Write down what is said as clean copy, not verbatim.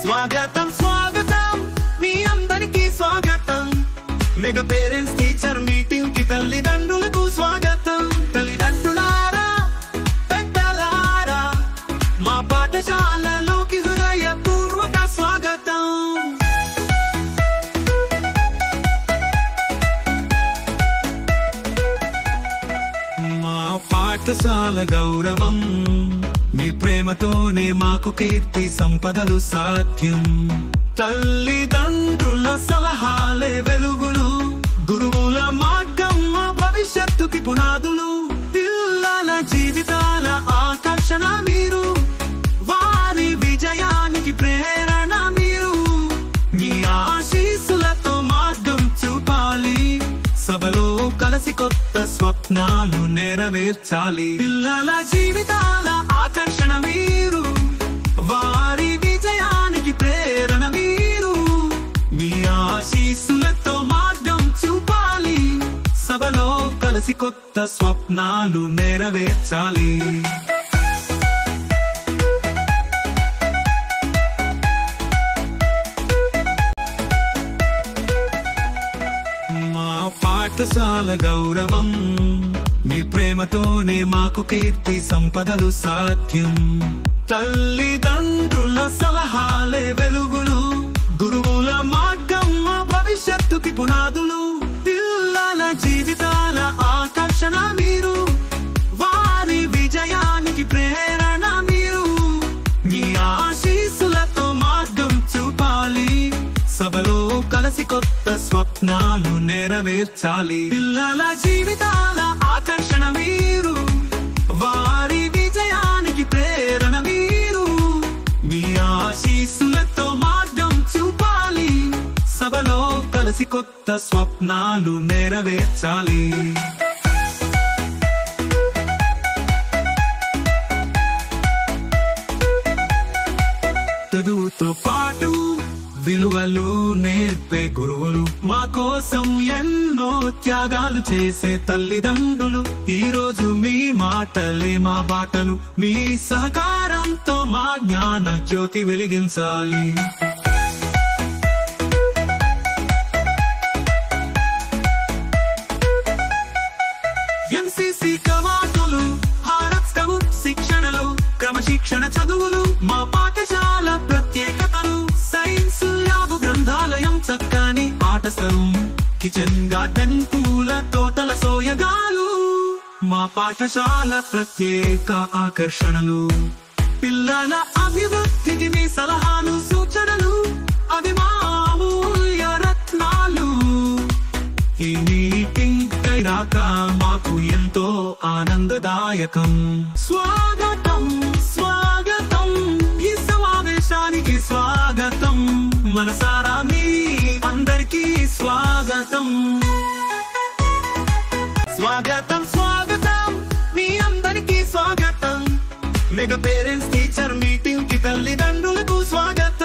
స్వాగతం స్వాగతం మీ అందరికీ స్వాగతం. మెగా పేరెంట్స్ టీచర్ మీటింగ్ కి తల్లిదండ్రులకు స్వాగతం. తల్లిదండ్రులారా, పెద్దలారా, మా పాఠశాలలోకి హృదయపూర్వక స్వాగతం. మా పాఠశాల గౌరవం, మీ ప్రేమతోనే మాకు కీర్తి సంపదలు సాధ్యం. తల్లిదండ్రుల సలహాలే వెలుగులు, గురువుల మార్గం మా భవిష్యత్తుకి పునాదులు. పిల్లల జీవితాల ఆకర్షణ మీరు, వారి విజయానికి ప్రేరణ మీరు. మీ ఆశీస్సులతో మార్గం చూపాలి, సభలో కలిసి కొత్త స్వప్నాలు నెరవేర్చాలి. పిల్లల జీవితాల ఆకర్షణ మీరు, వారి విజయానికి ప్రేరణ మీరు. మీ ఆశీస్సులతో మార్గం చూపాలి, సభలో కలిసి కొత్త స్వప్నాలు నెరవేర్చాలి. మా పాఠశాల గౌరవం, మీ ప్రేమతోనే మాకు కీర్తి సంపదలు సాధ్యం. తల్లిదండ్రుల సలహాలే వెలుగులు, గురువుల మార్గం మా భవిష్యత్తుకి పునాదులు. పిల్లల జీవితాల ఆకర్షణ మీరు, వారి విజయానికి ప్రేరణ మీరు. మీ ఆశీస్సులతో మార్గం చూపాలి, సభలో కలిసి కొత్త స్వప్నాలు నెరవేర్చాలి. పిల్లల జీవితాల ఆకర్షణ మీరు, వారి విజయానికి ప్రేరణ మీరు. మీ ఆశీస్సులతో మార్గం చూపాలి, సభలో కలిసి కొత్త స్వప్నాలు నెరవేర్చాలి. చదువుతో పాటు విలువలు నేర్పే గురువులు, మా కోసం ఎన్నో త్యాగాలు చేసే తల్లిదండ్రులు. ఈ రోజు మీ మాటలే మా బాటలు, మీ సహకారంతో మా జ్ఞాన జ్యోతి వెలిగించాలి. ఎన్సిసి కవాతులు, భారత్ స్కౌట్ శిక్షణలు, క్రమశిక్షణ చదువులు మా పాఠశాల ప్రత్యేకతలు. సైన్స్ ల్యాబ్, గ్రంథాలయం, చక్కని ఆట స్థలం, కిచెన్ గార్డెన్, పూల తోటల సోయగాలు మా పాఠశాల ప్రత్యేక ఆకర్షణలు. పిల్లల అభివృద్ధికి మీ సలహాలు సూచనలు, అవి మా అమూల్య రత్నాలు. ఈ మీటింగ్ రాక మాకు ఎంతో ఆనందదాయకం. స్వాగతం స్వాగతం, ఈ సమావేశానికి స్వాగతం. మనసారా మీ అందరికీ స్వాగతం. స్వాగతం స్వాగతం మీ అందరికీ స్వాగతం. మెగా పేరెంట్స్ టీచర్ మీటింగ్ కి తల్లిదండ్రులకు స్వాగతం.